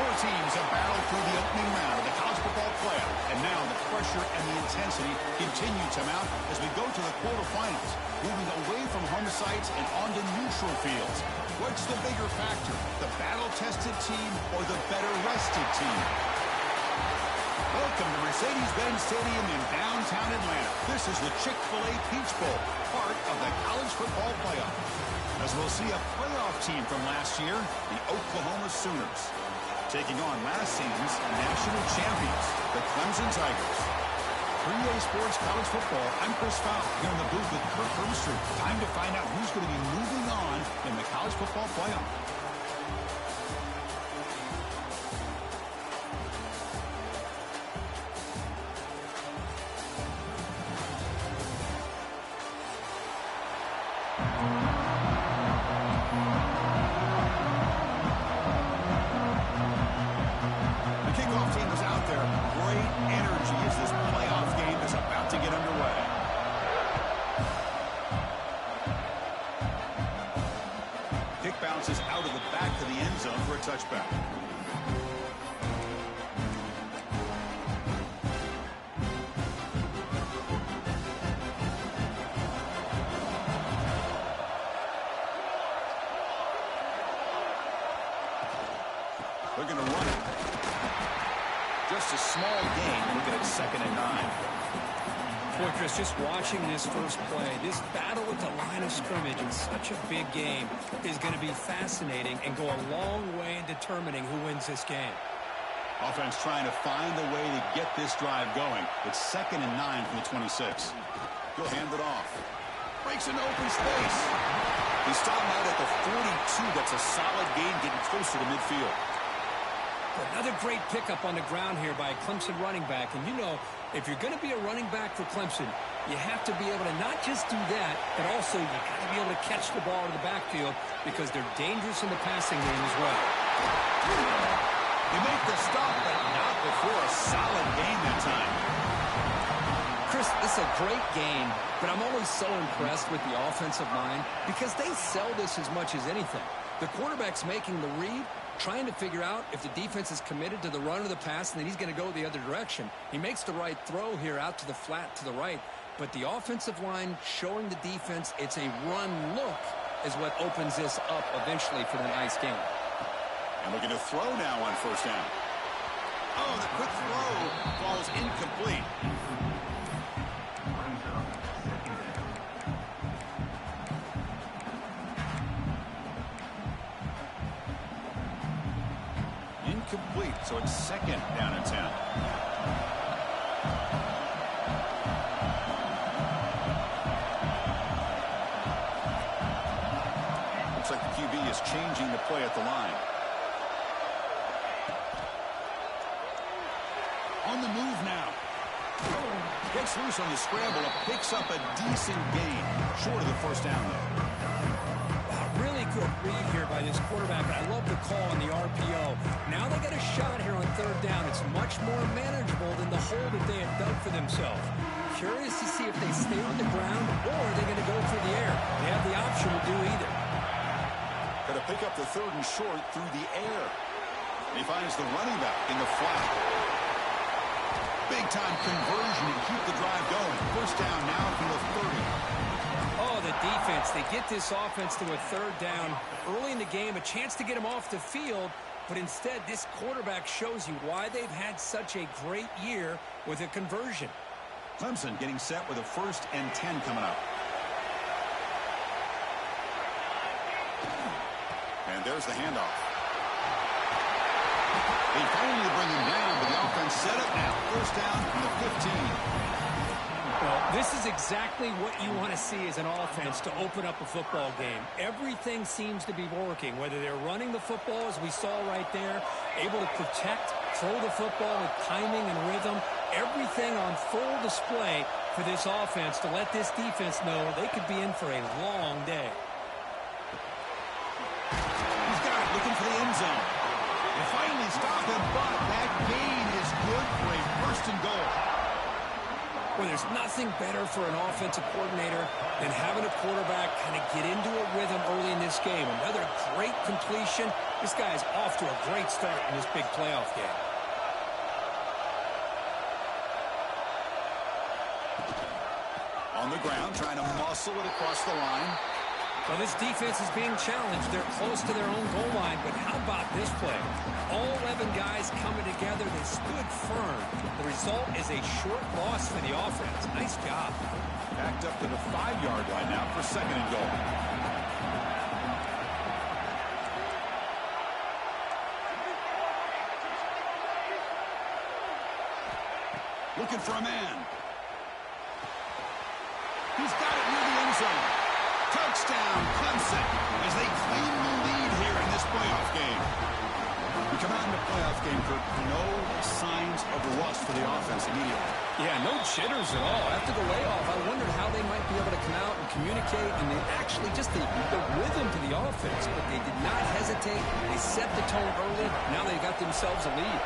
Four teams have battled through the opening round of the college football playoff, and now the pressure and the intensity continue to mount as we go to the quarterfinals, moving away from home sites and onto neutral fields. What's the bigger factor, the battle-tested team or the better-rested team? Welcome to Mercedes-Benz Stadium in downtown Atlanta. This is the Chick-fil-A Peach Bowl, part of the college football playoff. As we'll see a playoff team from last year, the Oklahoma Sooners, taking on last season's national champions, the Clemson Tigers. 3A Sports College Football, I'm Chris Fowl, here in the booth with Kirk Herbstreit. Time to find out who's going to be moving on in the college football playoff. Bounces out of the back of the end zone for a touchback. They're going to run it. Just a small gain. Looking at 2nd and 9. Boy, Chris, just watching this first play, this battle with the line of scrimmage in such a big game is going to be fascinating and go a long way in determining who wins this game. Offense trying to find a way to get this drive going. It's 2nd and 9 from the 26. He'll hand it off. Breaks into open space. He's stopped out at the 42. That's a solid gain, getting closer to midfield. Another great pickup on the ground here by a Clemson running back. And you know, if you're going to be a running back for Clemson, you have to be able to not just do that, but also you got to be able to catch the ball in the backfield because they're dangerous in the passing game as well. They make the stop, but not before a solid gain that time. Chris, this is a great game, but I'm always so impressed with the offensive line because they sell this as much as anything. The quarterback's making the read, trying to figure out if the defense is committed to the run or the pass, and then he's going to go the other direction. He makes the right throw here out to the flat to the right, but the offensive line showing the defense it's a run look is what opens this up eventually for the nice game. And looking to throw now on 1st down. Oh, the quick throw falls incomplete. Incomplete, so it's 2nd down and 10. Looks like the QB is changing the play at the line. On the move now. Gets loose on the scramble. It picks up a decent gain. Short of the 1st down, though. Really good read here by this quarterback, and I love the call on the RPO. Now they got a shot here on 3rd down. It's much more manageable than the hole that they had dug for themselves. Curious to see if they stay on the ground or are they going to go through the air. They have the option to do either. Got to pick up the 3rd and short through the air. And he finds the running back in the flat. Big-time conversion to keep the drive going. 1st down now from the 30. Oh, the defense. They get this offense to a 3rd down early in the game, a chance to get him off the field, but instead this quarterback shows you why they've had such a great year with a conversion. Clemson getting set with a 1st and 10 coming up. And there's the handoff. They finally bring him down, but the offense set up now. 1st down from the 15. Well, this is exactly what you want to see as an offense to open up a football game. Everything seems to be working, whether they're running the football, as we saw right there, able to protect, throw the football with timing and rhythm, everything on full display for this offense to let this defense know they could be in for a long day. He's got it, looking for the end zone. They finally stop him, but that gain is good for a 1st and goal. Well, there's nothing better for an offensive coordinator than having a quarterback kind of get into a rhythm early in this this game. Another great completion. This guy is off to a great start in this big playoff game. On the ground, trying to muscle it across the line. Well, this defense is being challenged. They're close to their own goal line, but how about this play? All 11 guys coming together. They stood firm. The result is a short loss for the offense. Nice job. Backed up to the 5-yard line now for second and goal. Looking for a man. He's got it near the end zone. Touchdown, Clemson, as they claim the lead here in this playoff game. We come out in the playoff game for no signs of rust for the offense immediately. Yeah, no jitters at all. After the layoff, I wondered how they might be able to come out and communicate, and they actually just the rhythm to the offense. But they did not hesitate. They set the tone early. Now they got themselves a lead.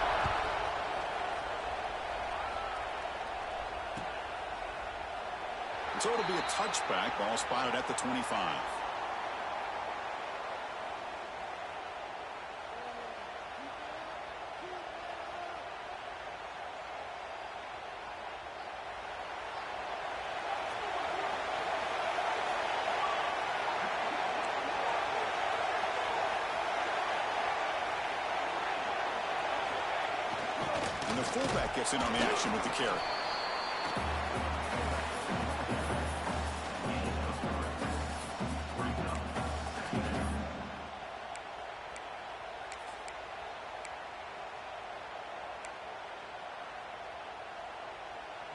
So it'll be a touchback. Ball spotted at the 25. And the fullback gets in on the action with the carry.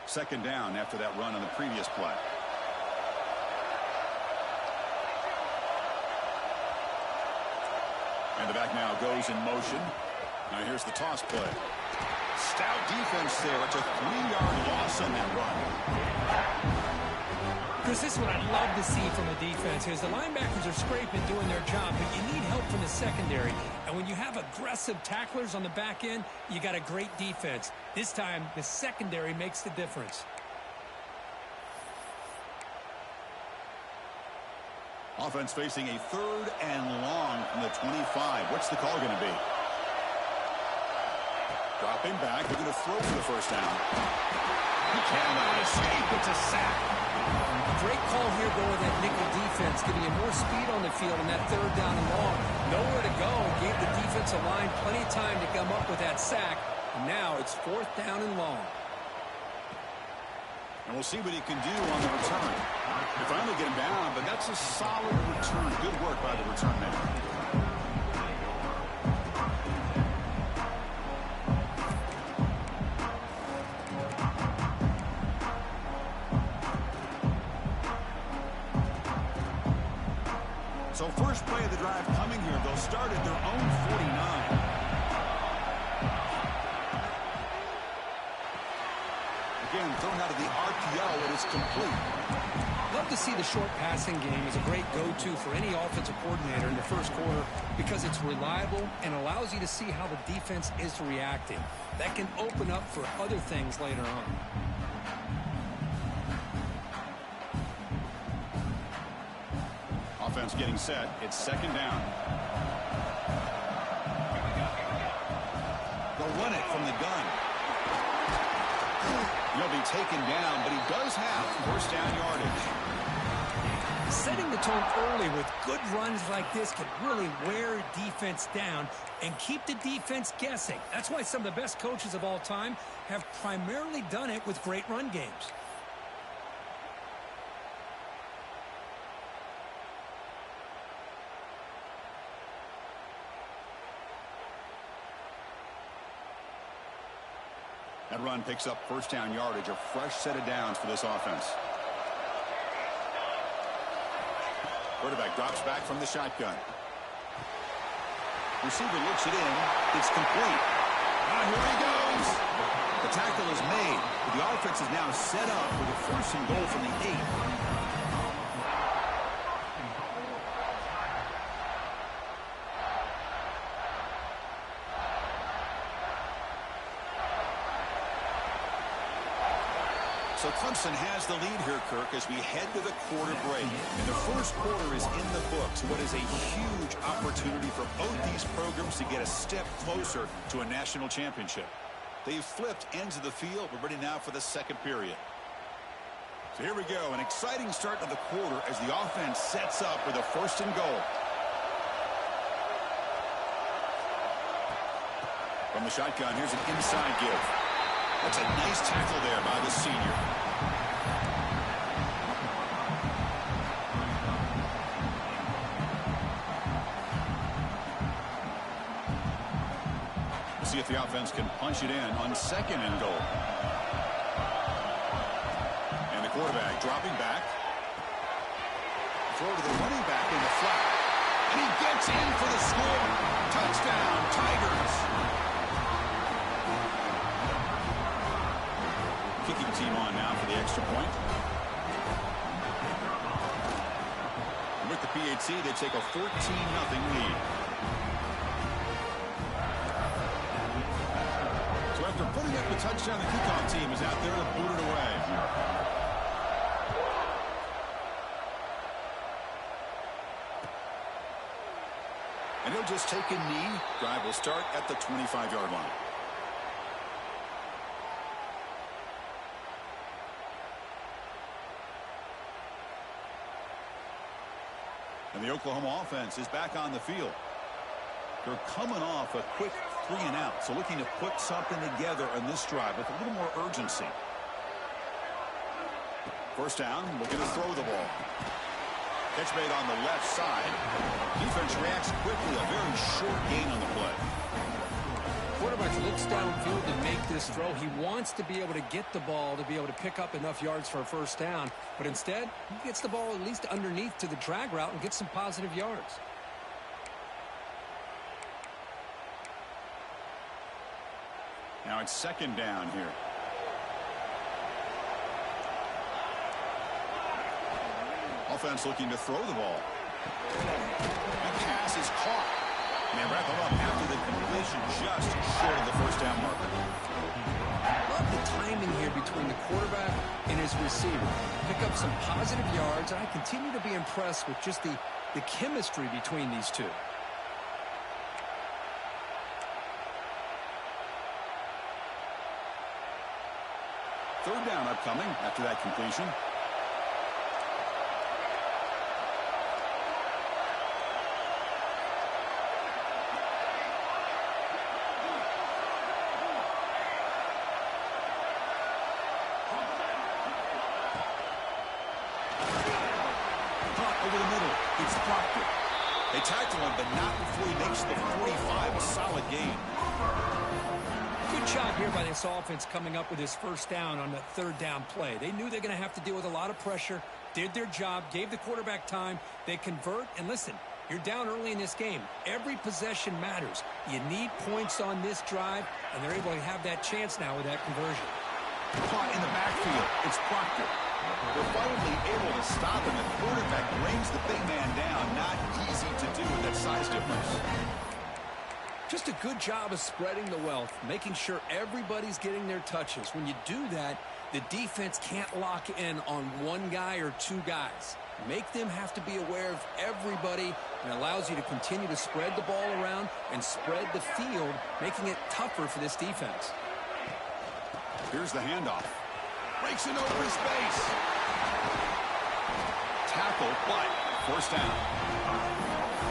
Second down after that run on the previous play. And the back now goes in motion. Now here's the toss play. Stout defense there. It's a 3-yard loss on that run. Chris, this is what I'd love to see from the defense is the linebackers are scraping, doing their job, but you need help from the secondary. And when you have aggressive tacklers on the back end, you got a great defense. This time, the secondary makes the difference. Offense facing a 3rd and long from the 25. What's the call going to be? Dropping back. They're going to throw for the first down. He cannot escape. It's a sack. A great call here going with that nickel defense, giving you more speed on the field in that 3rd down and long. Nowhere to go. Gave the defensive line plenty of time to come up with that sack. And now it's 4th down and long. And we'll see what he can do on the return. They finally get him down, but that's a solid return. Good work by the return man. So first play of the drive coming here. They'll start at their own 49. Again, thrown out of the RPO, and it's complete. Love to see the short passing game as a great go-to for any offensive coordinator in the first quarter because it's reliable and allows you to see how the defense is reacting. That can open up for other things later on. Offense getting set. It's second down. They'll run it from the gun. He'll be taken down, but he does have first down yardage. Setting the tone early with good runs like this can really wear defense down and keep the defense guessing. That's why some of the best coaches of all time have primarily done it with great run games. That run picks up first down yardage, a fresh set of downs for this offense. Quarterback drops back from the shotgun. Receiver looks it in. It's complete. Here he goes. The tackle is made. The offense is now set up with a 1st and goal from the 8. So Clemson has the lead here, Kirk, as we head to the quarter break. And the first quarter is in the books. What is a huge opportunity for both these programs to get a step closer to a national championship. They've flipped ends of the field. We're ready now for the second period. So here we go. An exciting start to the quarter as the offense sets up for the first and goal. From the shotgun, here's an inside give. That's a nice tackle there by the senior. We'll see if the offense can punch it in on second and goal. And the quarterback dropping back. Throw to the running back in the flat. And he gets in for the score. Touchdown, Tigers. Kicking team on now for the extra point. And with the PAT, they take a 14-0 lead. So after putting up the touchdown, the kickoff team is out there to boot it away. And he'll just take a knee. Drive will start at the 25-yard line. And the Oklahoma offense is back on the field. They're coming off a quick 3-and-out, so looking to put something together on this drive with a little more urgency. First down, looking to throw the ball. Catch made on the left side. Defense reacts quickly, a very short gain on the play. Quarterback looks downfield to make this throw. He wants to be able to get the ball to be able to pick up enough yards for a first down. But instead, he gets the ball at least underneath to the drag route and gets some positive yards. Now it's second down here. Offense looking to throw the ball. The pass is caught. And they wrap him up after the completion just short of the first down marker. Love the timing here between the quarterback and his receiver. Pick up some positive yards, and I continue to be impressed with just the chemistry between these two. Third down upcoming after that completion. Over the middle, it's Proctor. They tackle him, but not before he makes the 45, a solid gain. Good job here by this offense coming up with his first down on the third down play. They knew they're going to have to deal with a lot of pressure, did their job, gave the quarterback time. They convert, and listen, you're down early in this game. Every possession matters. You need points on this drive, and they're able to have that chance now with that conversion. Caught in the backfield, it's Proctor. They're finally able to stop him. The quarterback brings the big man down. Not easy to do with that size difference. Just a good job of spreading the wealth, making sure everybody's getting their touches. When you do that, the defense can't lock in on one guy or two guys. Make them have to be aware of everybody, and allows you to continue to spread the ball around and spread the field, making it tougher for this defense. Here's the handoff. Breaks in open space. Tackle, but first down.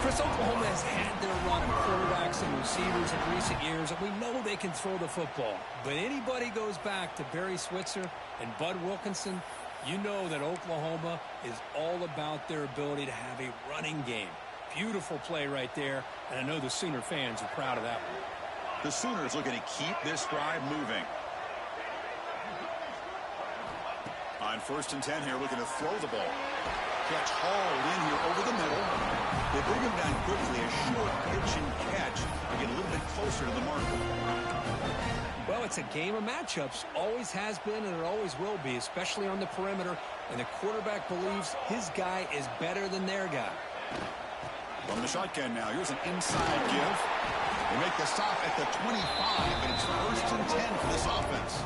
Chris, Oklahoma has had their run of quarterbacks and receivers in recent years, and we know they can throw the football. But anybody goes back to Barry Switzer and Bud Wilkinson, you know that Oklahoma is all about their ability to have a running game. Beautiful play right there, and I know the Sooner fans are proud of that one. The Sooners looking to keep this drive moving. On 1st and 10 here, looking to throw the ball. Catch hauled in here over the middle. They bring him down quickly. A short pitch and catch to get a little bit closer to the marker. Well, it's a game of matchups. Always has been, and it always will be, especially on the perimeter. And the quarterback believes his guy is better than their guy. From the shotgun now, here's an inside give. They make the stop at the 25, and it's 1st and 10 for this offense.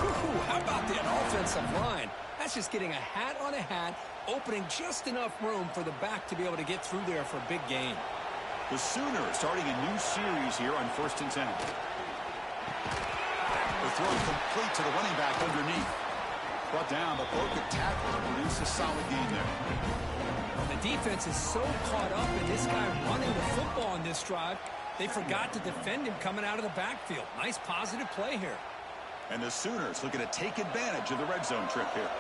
Ooh, how about that offensive line? That's just getting a hat on a hat, opening just enough room for the back to be able to get through there for a big gain. The Sooners starting a new series here on 1st and 10. The throw complete to the running back underneath. Brought down, but broke a tackle to produce a solid gain there. The defense is so caught up in this guy running the football on this drive, they forgot to defend him coming out of the backfield. Nice positive play here. And the Sooners looking to take advantage of the red zone trip here.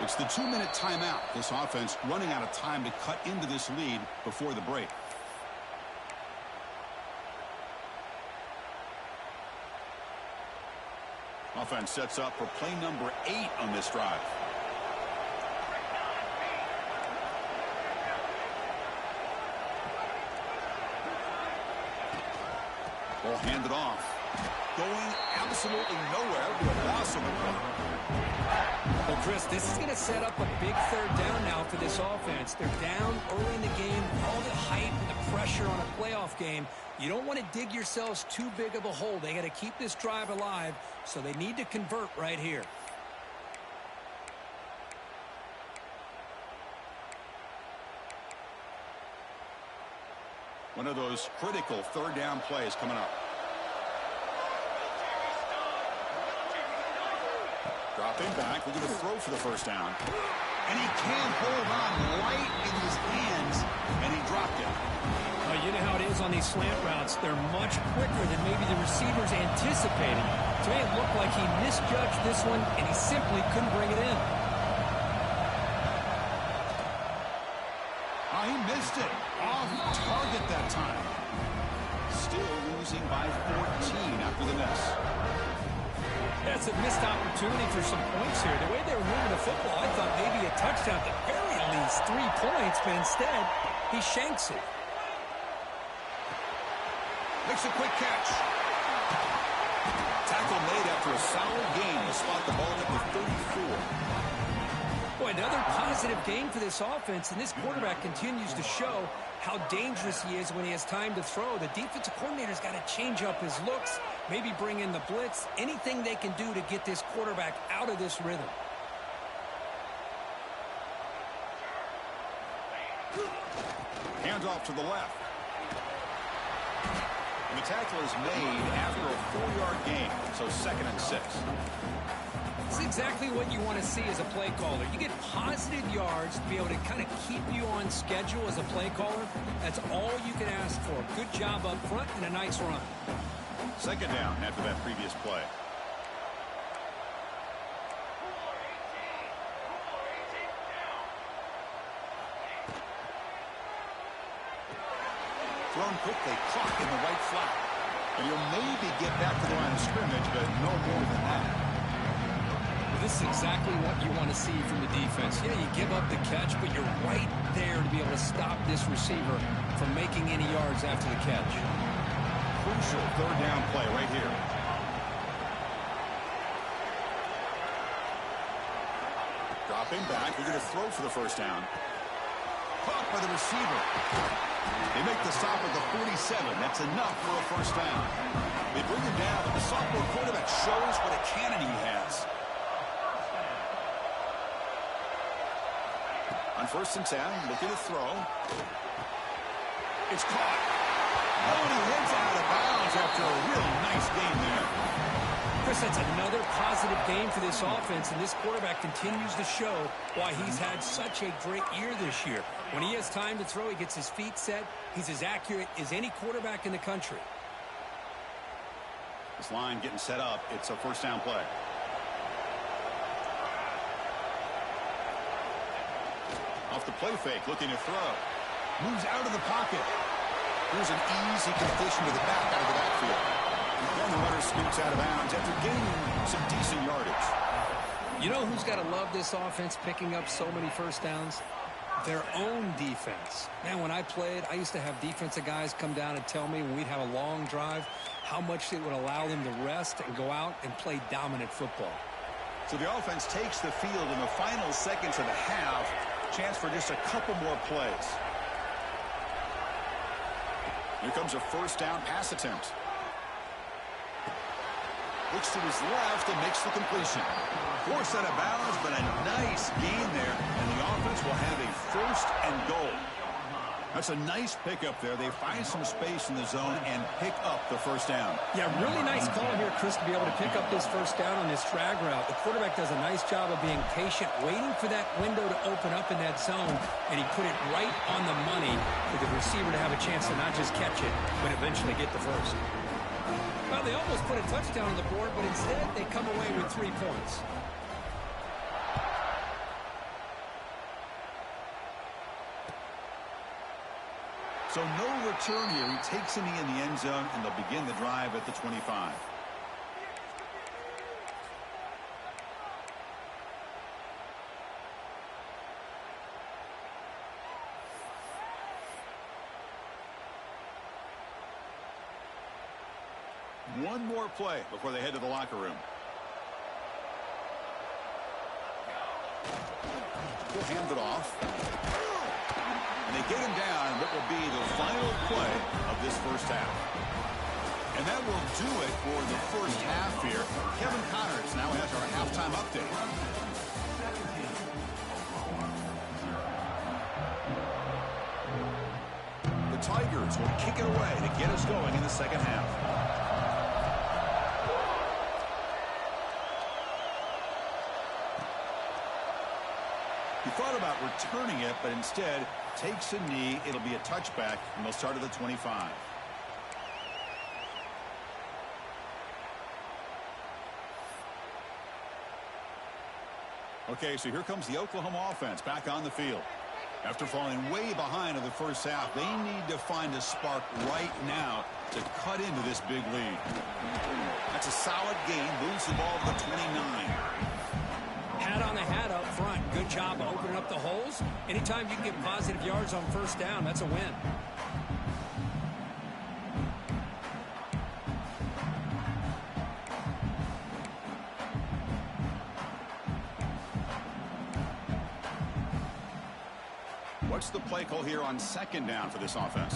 It's the 2-minute timeout. This offense running out of time to cut into this lead before the break. Offense sets up for play number 8 on this drive. Ball handed off. Going absolutely nowhere with a loss of the play. Well, Chris, this is going to set up a big 3rd down now for this offense. They're down early in the game, all the hype and the pressure on a playoff game. You don't want to dig yourselves too big of a hole. They got to keep this drive alive, so they need to convert right here. One of those critical 3rd down plays coming up. Dropping back, looking to throw for the 1st down. And he can't hold on right in his hands, and he dropped it. You know how it is on these slant routes. They're much quicker than maybe the receivers anticipated. To me, it looked like he misjudged this one, and he simply couldn't bring it in. Oh, he missed it. Off target that time. Still losing by 14 after the miss. That's a missed opportunity for some points here. The way they were moving the football, I thought maybe a touchdown, at the very least 3 points, but instead, he shanks it. Makes a quick catch. Tackle made after a solid gain to spot the ball at the 34. Boy, another positive gain for this offense, and this quarterback continues to show how dangerous he is when he has time to throw. The defensive coordinator's got to change up his looks, maybe bring in the blitz, anything they can do to get this quarterback out of this rhythm. Hands off to the left. And the tackle is made after a 4-yard gain, so 2nd and 6. It's exactly what you want to see as a play caller. You get positive yards to be able to kind of keep you on schedule as a play caller. That's all you can ask for. Good job up front and a nice run. 2nd down after that previous play. Thrown quickly, caught in the right flat. And he'll maybe get back to the line of scrimmage, but no more than that. This is exactly what you want to see from the defense. Yeah, you give up the catch, but you're right there to be able to stop this receiver from making any yards after the catch. Crucial 3rd down play right here. Dropping back, we're going to throw for the 1st down. Caught by the receiver. They make the stop at the 47. That's enough for a 1st down. They bring him down, but the sophomore quarterback shows what a cannon he has. On 1st and 10, looking to throw. It's caught. Oh, and he heads out of bounds after a real nice gain there. Chris, that's another positive game for this offense, and this quarterback continues to show why he's had such a great year this year. When he has time to throw, he gets his feet set. He's as accurate as any quarterback in the country. This line getting set up. It's a 1st down play. Off the play fake, looking to throw. Moves out of the pocket. Here's an easy completion to the back out of the backfield. And the runner scoots out of bounds after gaining some decent yardage. You know who's got to love this offense picking up so many 1st downs? Their own defense. Man, when I played, I used to have defensive guys come down and tell me when we'd have a long drive how much it would allow them to rest and go out and play dominant football. So the offense takes the field in the final seconds of the half. Chance for just a couple more plays. Here comes a first down pass attempt. Looks to his left and makes the completion. Forced out of bounds, but a nice gain there, and the offense will have a first and goal. That's a nice pickup there. They find some space in the zone and pick up the first down. Yeah, really nice call here, Chris, to be able to pick up this first down on this drag route. The quarterback does a nice job of being patient, waiting for that window to open up in that zone, and he put it right on the money for the receiver to have a chance to not just catch it, but eventually get the first. Well, they almost put a touchdown on the board, but instead they come away with 3 points. So no return here. He takes a knee in the end zone, and they'll begin the drive at the 25. One more play before they head to the locker room. He'll hand it off. And they get him down in what will be the final play of this first half. And that will do it for the first half here. Kevin Connors now has our halftime update. The Tigers will kick it away to get us going in the second half. He thought about returning it, but instead takes a knee. It'll be a touchback, and they'll start at the 25. Okay, so here comes the Oklahoma offense back on the field. After falling way behind in the first half, they need to find a spark right now to cut into this big lead. That's a solid gain. Moves the ball to the 29. Hat on the hat up front. Good job of opening up the holes. Anytime you can get positive yards on first down, that's a win. What's the play call here on second down for this offense?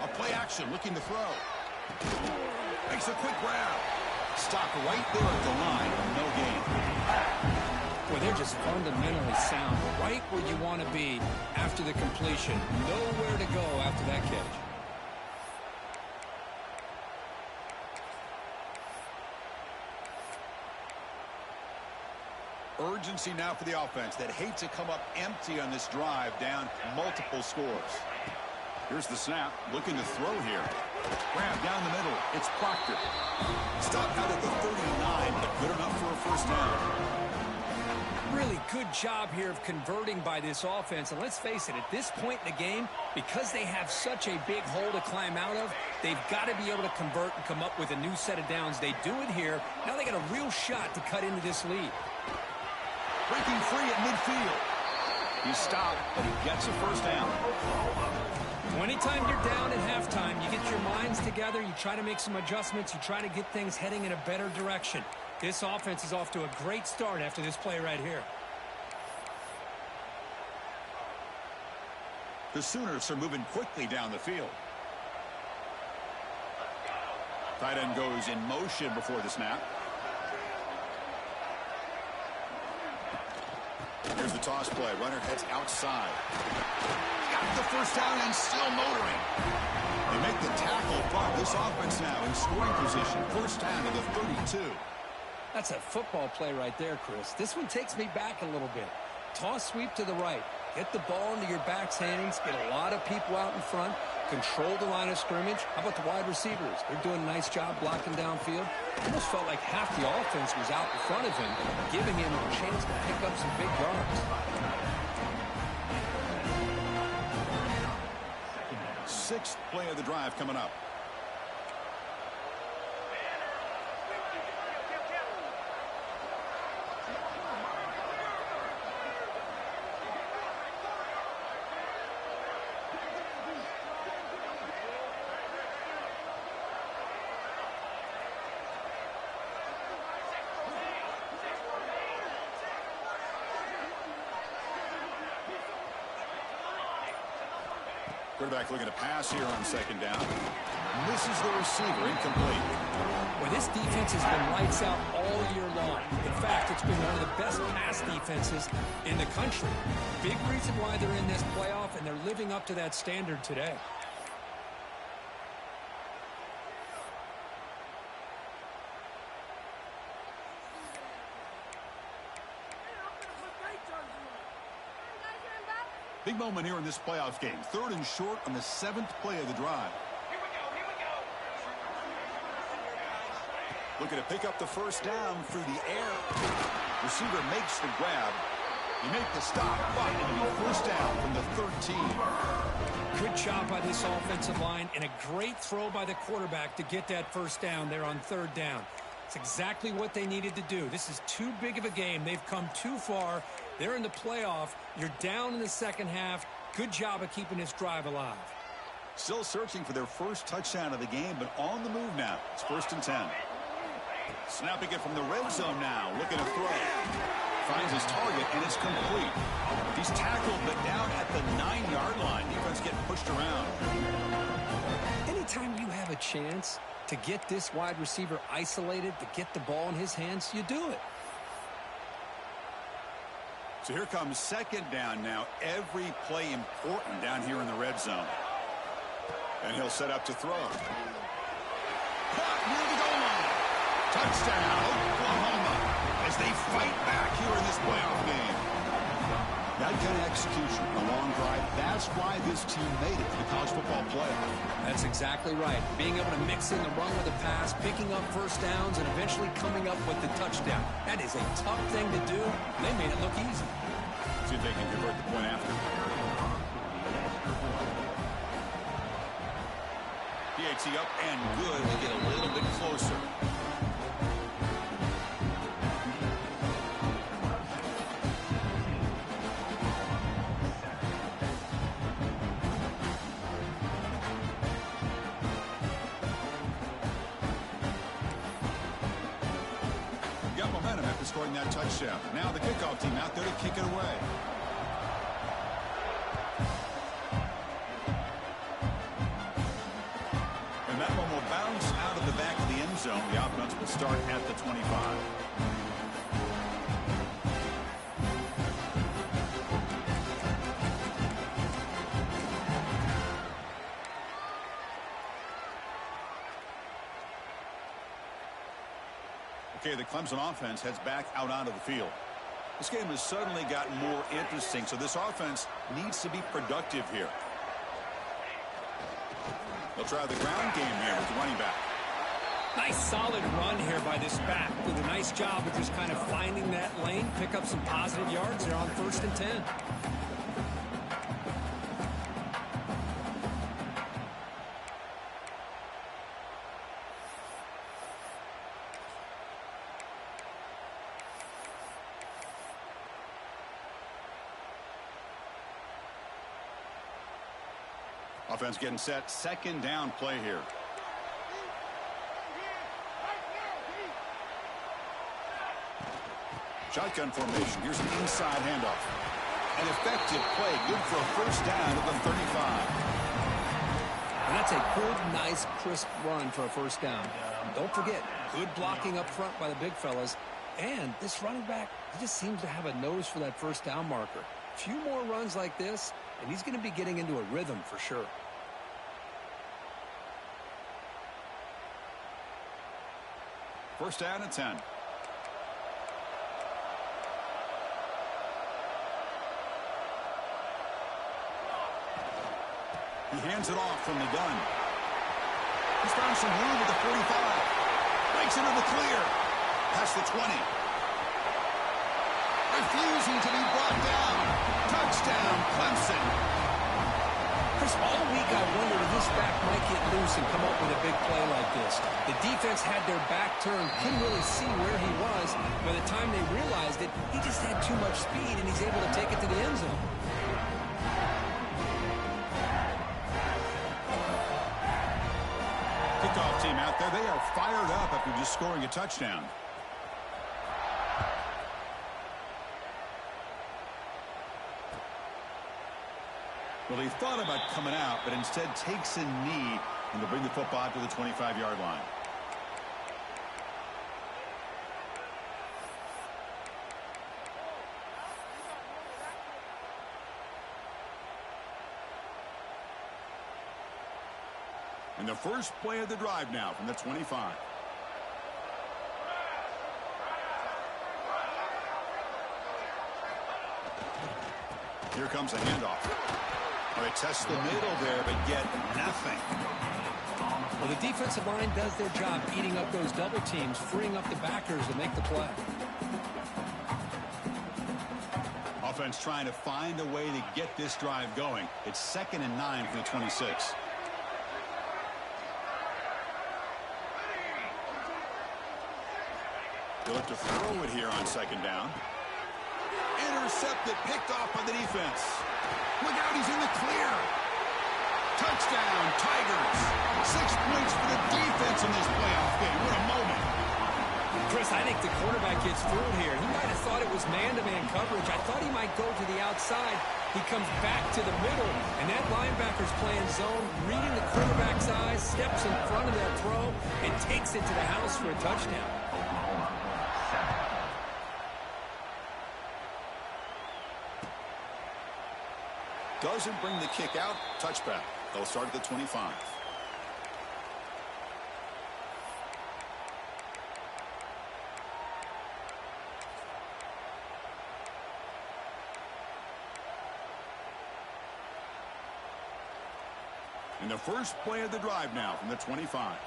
A play action, looking to throw. Makes a quick grab. Stop right there at the line. No gain. Well, they're just fundamentally sound. Right where you want to be after the completion. Nowhere to go after that catch. Urgency now for the offense that hate to come up empty on this drive, down multiple scores. Here's the snap, looking to throw here. Grab down the middle. It's Proctor. Stopped out at the 39, but good enough for a first down. Really good job here of converting by this offense. And let's face it, at this point in the game, because they have such a big hole to climb out of, they've got to be able to convert and come up with a new set of downs. They do it here. Now they got a real shot to cut into this lead. Breaking free at midfield. He stopped, but he gets a first down. Anytime you're down at halftime, you get your minds together, you try to make some adjustments, you try to get things heading in a better direction. This offense is off to a great start after this play right here. The Sooners are moving quickly down the field. Tight end goes in motion before the snap. Here's the toss play. Runner heads outside. Got the first down and still motoring. They make the tackle, but this offense now in scoring position. First down to the 32. That's a football play right there, Chris. This one takes me back a little bit. Toss sweep to the right. Get the ball into your back's handings. Get a lot of people out in front. Control the line of scrimmage. How about the wide receivers? They're doing a nice job blocking downfield. Almost felt like half the offense was out in front of him, giving him a chance to pick up some big yards. Sixth play of the drive coming up. Quarterback looking to pass here on second down. Misses the receiver, incomplete. Well, this defense has been lights out all year long. In fact, it's been one of the best pass defenses in the country. Big reason why they're in this playoff, and they're living up to that standard today. Big moment here in this playoffs game. 3rd and short on the 7th play of the drive. Looking to pick up the first down through the air. Receiver makes the grab. He made the stop, but it'll be first down from the 13. Good job by this offensive line, and a great throw by the quarterback to get that first down there on 3rd down. It's exactly what they needed to do. This is too big of a game. They've come too far. They're in the playoff. You're down in the second half. Good job of keeping this drive alive. Still searching for their first touchdown of the game, but on the move now. It's 1st and 10. Snapping it from the red zone now. Looking to throw. Finds his target, and it's complete. He's tackled, but down at the 9-yard line. Defense getting pushed around. Anytime you have a chance to get this wide receiver isolated, to get the ball in his hands, you do it. So here comes second down now. Every play important down here in the red zone. And he'll set up to throw. Caught near the goal line. Touchdown, Oklahoma, as they fight back here in this playoff game. That kind of execution, a long drive, that's why this team made it to the college football playoff. That's exactly right. Being able to mix in the run with the pass, picking up first downs, and eventually coming up with the touchdown. That is a tough thing to do. They made it look easy. See if they can convert the point after. PAT up and good to get a little bit closer. Got momentum after scoring that touchdown. Now the kickoff team out there to kick it away. And that one will bounce out of the back of the end zone. The offense will start at the 25. Okay, the Clemson offense heads back out onto the field. This game has suddenly gotten more interesting, so this offense needs to be productive here. They'll try the ground game here with the running back. Nice solid run here by this back. Did a nice job of just kind of finding that lane, pick up some positive yards there on 1st and 10. Offense getting set. Second down play here. Shotgun formation. Here's an inside handoff. An effective play. Good for a first down at the 35. And that's a good, nice, crisp run for a first down. Don't forget, good blocking up front by the big fellas. And this running back, he just seems to have a nose for that first down marker. A few more runs like this, and he's going to be getting into a rhythm for sure. First down at 10. He hands it off from the gun. He's found some room at the 45. Breaks into the clear. Past the 20. Refusing to be brought down. Touchdown, Clemson. Chris, all week I wondered if this back might get loose and come up with a big play like this. The defense had their back turned, couldn't really see where he was. By the time they realized it, he just had too much speed, and he's able to take it to the end zone. Kickoff team out there. They are fired up after just scoring a touchdown. Well, he thought about coming out, but instead takes a knee and will bring the football out to the 25-yard line. And the first play of the drive now from the 25. Here comes a handoff. Well, they test the middle there, but get nothing. Well, the defensive line does their job eating up those double teams, freeing up the backers to make the play. Offense trying to find a way to get this drive going. It's 2nd and 9 from the 26. They'll look to throw it here on 2nd down. Intercepted, picked off by the defense. Look out, he's in the clear. Touchdown, Tigers. 6 points for the defense in this playoff game. What a moment. Chris, I think the quarterback gets fooled here. He might have thought it was man-to-man coverage. I thought he might go to the outside. He comes back to the middle, and that linebacker's playing zone, reading the quarterback's eyes, steps in front of that throw, and takes it to the house for a touchdown. Doesn't bring the kick out. Touchback. They'll start at the 25. And the first play of the drive now from the 25.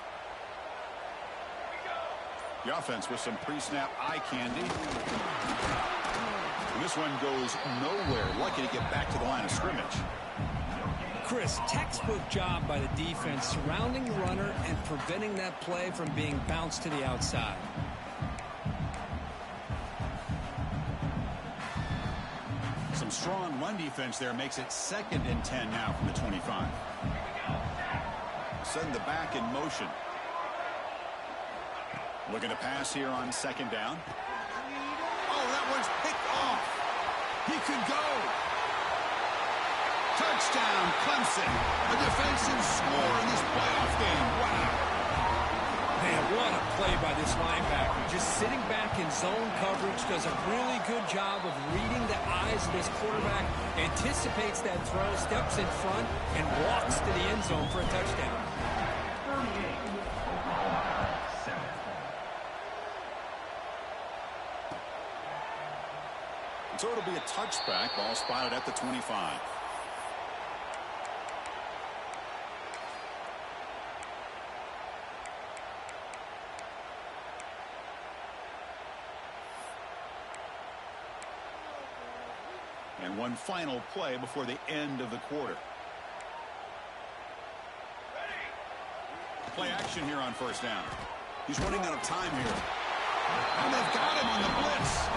The offense with some pre-snap eye candy. And this one goes nowhere. Lucky to get back to the line of scrimmage. Chris, textbook job by the defense surrounding the runner and preventing that play from being bounced to the outside. Some strong run defense there makes it 2nd and 10 now from the 25. Send the back in motion. Looking to pass here on 2nd down. Oh, that one's picked off. He could go. Touchdown, Clemson. A defensive score in this playoff game. Wow. Man, what a play by this linebacker. Just sitting back in zone coverage, does a really good job of reading the eyes of this quarterback, anticipates that throw, steps in front, and walks to the end zone for a touchdown. So it'll be a touchback. Ball spotted at the 25. And one final play before the end of the quarter. Play action here on 1st down. He's running out of time here. And they've got him on the blitz.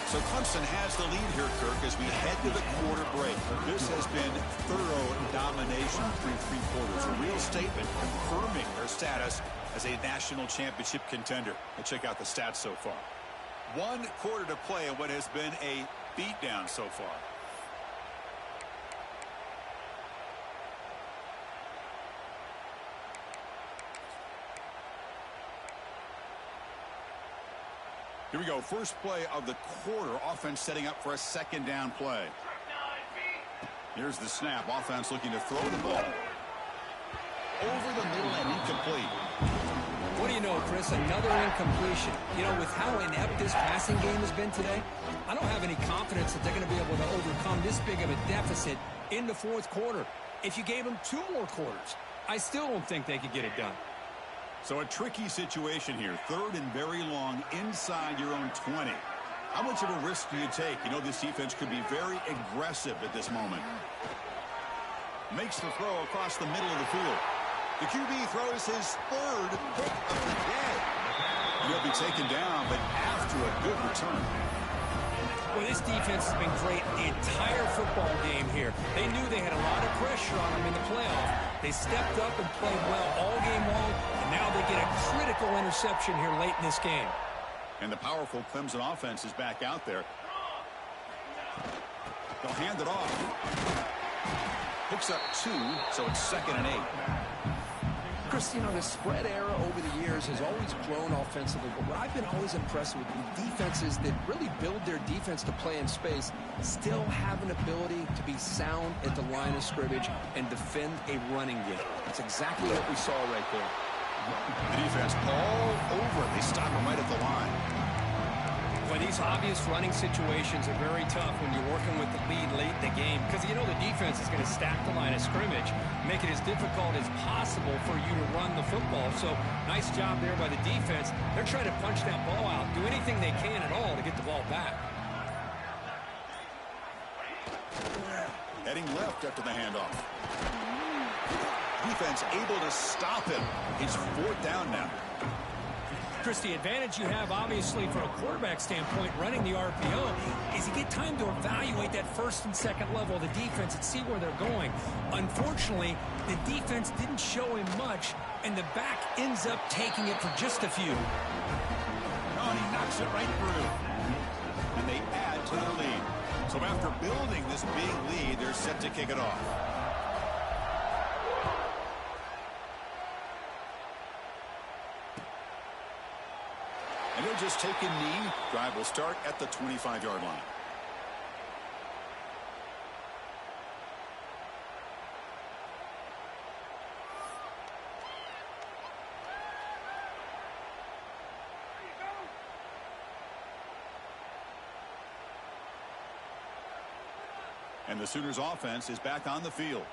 So Clemson has the lead here, Kirk, as we head to the quarter break. This has been thorough domination through 3 quarters. A real statement confirming their status as a national championship contender. Let's check out the stats so far. 1 quarter to play in what has been a beatdown so far. Here we go. First play of the quarter. Offense setting up for a 2nd down play. Here's the snap. Offense looking to throw the ball. Over the middle and incomplete. What do you know, Chris? Another incompletion. You know, with how inept this passing game has been today, I don't have any confidence that they're going to be able to overcome this big of a deficit in the 4th quarter. If you gave them 2 more quarters, I still don't think they could get it done. So a tricky situation here. 3rd and very long inside your own 20. How much of a risk do you take? You know this defense could be very aggressive at this moment. Makes the throw across the middle of the field. The QB throws his 3rd pick of the day. He'll be taken down, but after a good return. Well, this defense has been great the entire football game here. They knew they had a lot of pressure on them in the playoff. They stepped up and played well all game long, and now they get a critical interception here late in this game. And the powerful Clemson offense is back out there. They'll hand it off. Picks up 2, so it's 2nd and 8. Chris, you know, the spread era over the years has always grown offensively, but what I've been always impressed with defenses that really build their defense to play in space still have an ability to be sound at the line of scrimmage and defend a running game. That's exactly what we saw right there. The defense all over. They stop him right at the line. Well, these obvious running situations are very tough when you're working with the lead late in the game because, you know, the defense is going to stack the line of scrimmage, make it as difficult as possible for you to run the football. So, nice job there by the defense. They're trying to punch that ball out, do anything they can at all to get the ball back. Heading left after the handoff. Defense able to stop him. It's 4th down now. Chris, the advantage you have, obviously, from a quarterback standpoint, running the RPO, is you get time to evaluate that first and second level of the defense and see where they're going. Unfortunately, the defense didn't show him much, and the back ends up taking it for just a few. Oh, and he knocks it right through. And they add to their lead. So after building this big lead, they're set to kick it off. And they'll just take a knee. Drive will start at the 25-yard line. And the Sooners offense is back on the field.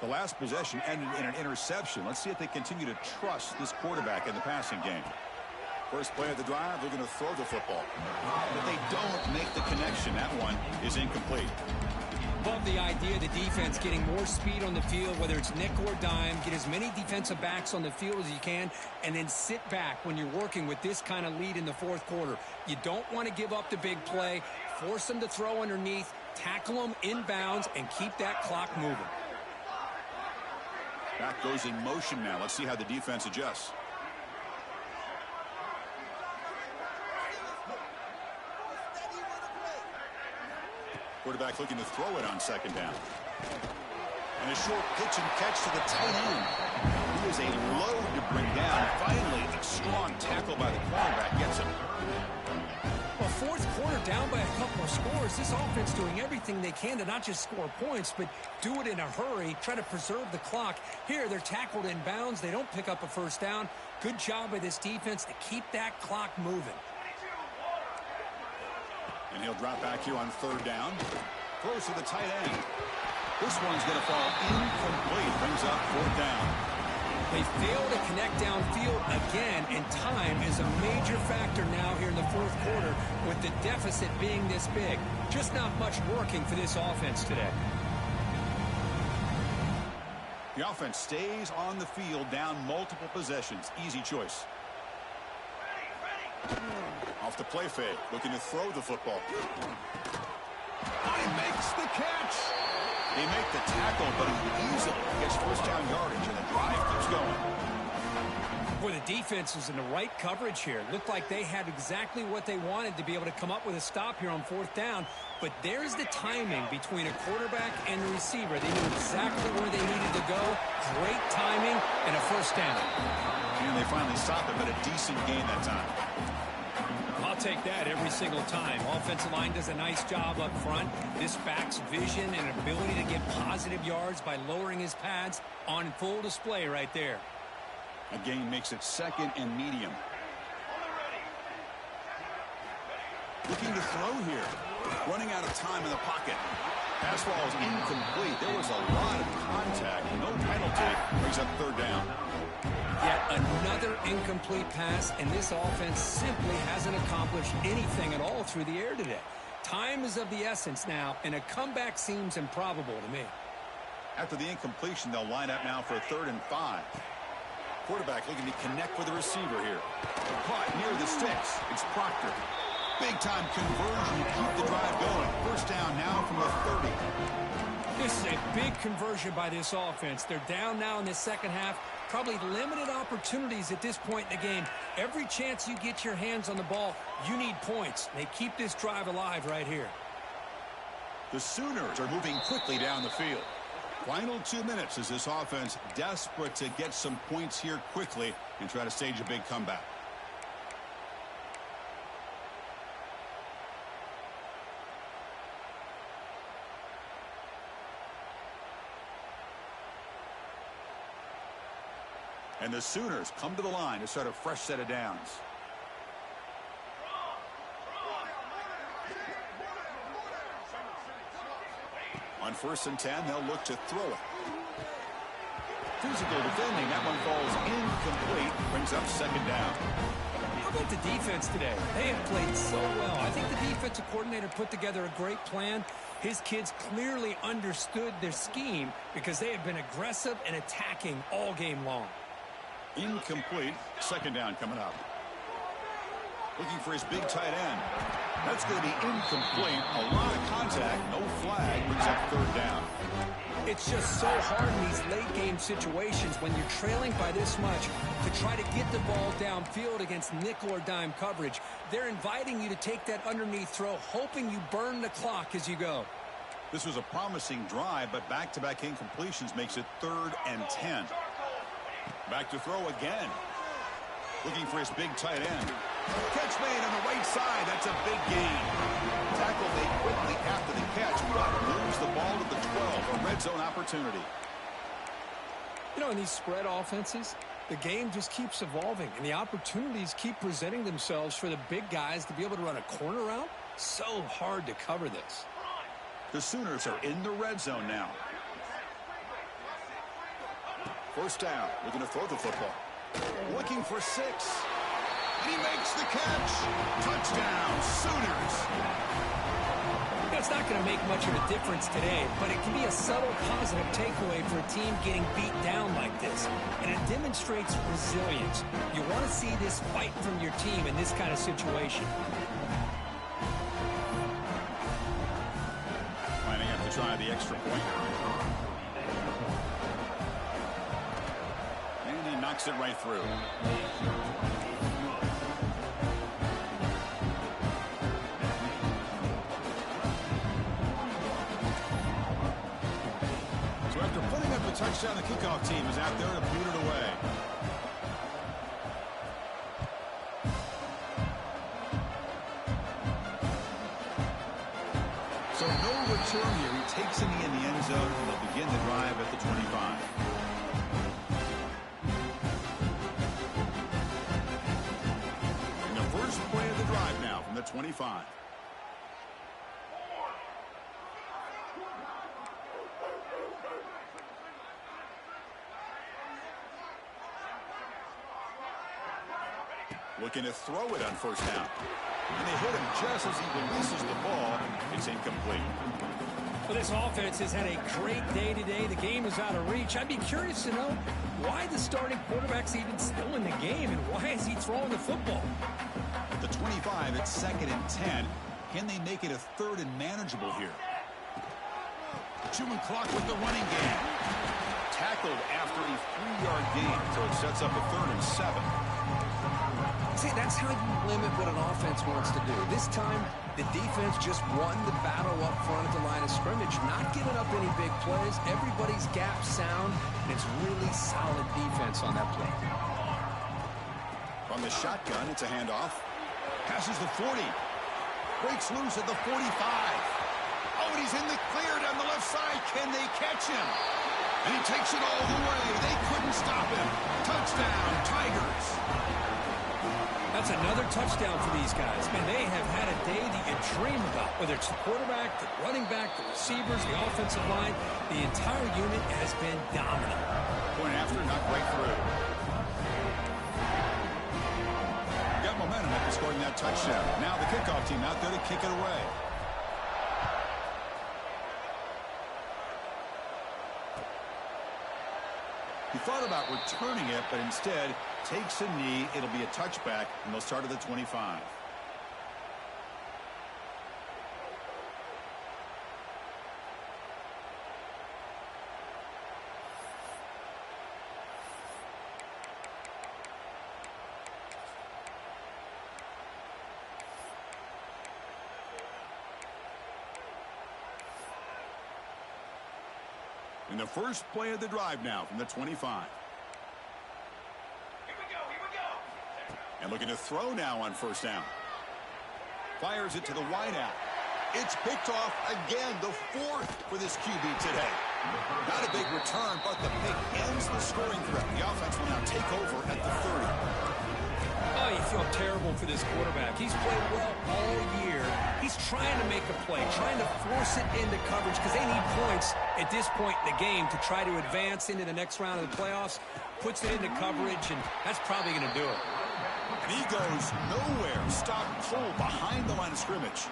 The last possession ended in an interception. Let's see if they continue to trust this quarterback in the passing game. First play of the drive, they're going to throw the football. But they don't make the connection. That one is incomplete. Love the idea of the defense getting more speed on the field, whether it's nickel or dime, get as many defensive backs on the field as you can, and then sit back when you're working with this kind of lead in the fourth quarter. You don't want to give up the big play, force them to throw underneath, tackle them inbounds, and keep that clock moving. Back goes in motion now. Let's see how the defense adjusts. Quarterback looking to throw it on 2nd down. And a short pitch and catch to the tight end. He is a load to bring down. Finally, a strong tackle by the cornerback gets him. Well, fourth quarter down by a couple of scores. This offense doing everything they can to not just score points, but do it in a hurry, try to preserve the clock. Here, they're tackled in bounds. They don't pick up a first down. Good job by this defense to keep that clock moving. And he'll drop back here on 3rd down. Throws to the tight end. This one's going to fall incomplete. Brings up 4th down. They fail to connect downfield again, and time is a major factor now here in the fourth quarter with the deficit being this big. Just not much working for this offense today. The offense stays on the field, down multiple possessions. Easy choice. Off the play fake, looking to throw the football. He makes the catch. They make the tackle, but he easily gets first down yardage, and the drive keeps going. Boy, the defense is in the right coverage here. Looked like they had exactly what they wanted to be able to come up with a stop here on 4th down. But there's the timing between a quarterback and the receiver. They knew exactly where they needed to go. Great timing and a first down. And they finally stopped him, but a decent gain that time. I'll take that every single time. Offensive line does a nice job up front. This back's vision and ability to get positive yards by lowering his pads on full display right there. A gain makes it 2nd and medium. Looking to throw here. Running out of time in the pocket. Pass ball is incomplete. There was a lot of contact. No penalty. Brings up 3rd down. Yet another incomplete pass, and this offense simply hasn't accomplished anything at all through the air today. Time is of the essence now, and a comeback seems improbable to me. After the incompletion, they'll line up now for a 3rd and 5. Quarterback looking to connect with the receiver here. Caught near the sticks. It's Proctor. Big-time conversion to keep the drive going. First down now from the 30. This is a big conversion by this offense. They're down now in the second half. Probably limited opportunities at this point in the game. Every chance you get your hands on the ball, you need points. They keep this drive alive right here. The Sooners are moving quickly down the field. Final 2 minutes as this offense desperate to get some points here quickly and try to stage a big comeback. And the Sooners come to the line to start a fresh set of downs. On 1st and 10, they'll look to throw it. Physical defending. That one falls incomplete. Brings up 2nd down. How about the defense today? They have played so well. I think the defensive coordinator put together a great plan. His kids clearly understood their scheme because they have been aggressive and attacking all game long. Incomplete. 2nd down coming up. Looking for his big tight end. That's going to be incomplete. A lot of contact. No flag. Brings up 3rd down. It's just so hard in these late-game situations when you're trailing by this much to try to get the ball downfield against nickel or dime coverage. They're inviting you to take that underneath throw, hoping you burn the clock as you go. This was a promising drive, but back-to-back incompletions makes it 3rd and 10. Back to throw again. Looking for his big tight end. Catch made on the right side. That's a big gain. Tackle made quickly after the catch, but moves the ball to the 12. A red zone opportunity. You know, in these spread offenses, the game just keeps evolving, and the opportunities keep presenting themselves for the big guys to be able to run a corner route. So hard to cover this. The Sooners are in the red zone now. 1st down. Looking to throw the football. Looking for 6. And he makes the catch. Touchdown, Sooners. It's not going to make much of a difference today, but it can be a subtle positive takeaway for a team getting beat down like this. And it demonstrates resilience. You want to see this fight from your team in this kind of situation. Lining up to try the extra point. And he knocks it right through. So after putting up the touchdown, the kickoff team is out there to boot it away. So no return here. He takes it in the end zone, and they'll begin the drive at the 25. And the first play of the drive now from the 25. Looking to throw it on 1st down. And they hit him just as he releases the ball. It's incomplete. Well, this offense has had a great day today. The game is out of reach. I'd be curious to know why the starting quarterback's even still in the game and why is he throwing the football? At the 25, it's 2nd and 10. Can they make it a 3rd and manageable here? Chewing clock with the running game. Tackled after a 3-yard gain, so it sets up a 3rd and 7. See, that's how you limit what an offense wants to do. This time, the defense just won the battle up front at the line of scrimmage, not giving up any big plays. Everybody's gap sound, and it's really solid defense on that play. From the shotgun, it's a handoff. Passes the 40. Breaks loose at the 45. Oh, and he's in the clear down the left side. Can they catch him? And he takes it all the way. They couldn't stop him. Touchdown, Tigers. That's another touchdown for these guys. Man, they have had a day that you dream about. Whether it's the quarterback, the running back, the receivers, the offensive line, the entire unit has been dominant. Point after, not right through. Got momentum after scoring that touchdown. Now the kickoff team out there to kick it away. He thought about returning it, but instead takes a knee. It'll be a touchback, and they'll start at the 25. In the first play of the drive now from the 25. Here we go. And looking to throw now on first down. Fires it to the wideout. It's picked off again, the fourth for this QB today. Not a big return, but the pick ends the scoring threat. The offense will now take over at the 30. Oh, you feel terrible for this quarterback. He's played well all year. He's trying to make a play, trying to force it into coverage because they need points at this point in the game to try to advance into the next round of the playoffs. Puts it into coverage, and that's probably going to do it. And he goes nowhere. Stop cold behind the line of scrimmage.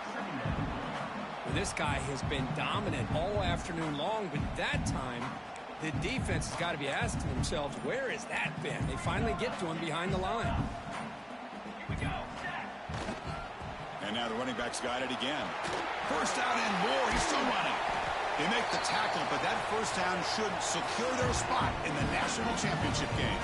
Well, this guy has been dominant all afternoon long, but that time, the defense has got to be asking themselves, where has that been? They finally get to him behind the line. Here we go. And now the running back's got it again. First down and more. He's still running. They make the tackle, but that first down should secure their spot in the national championship game.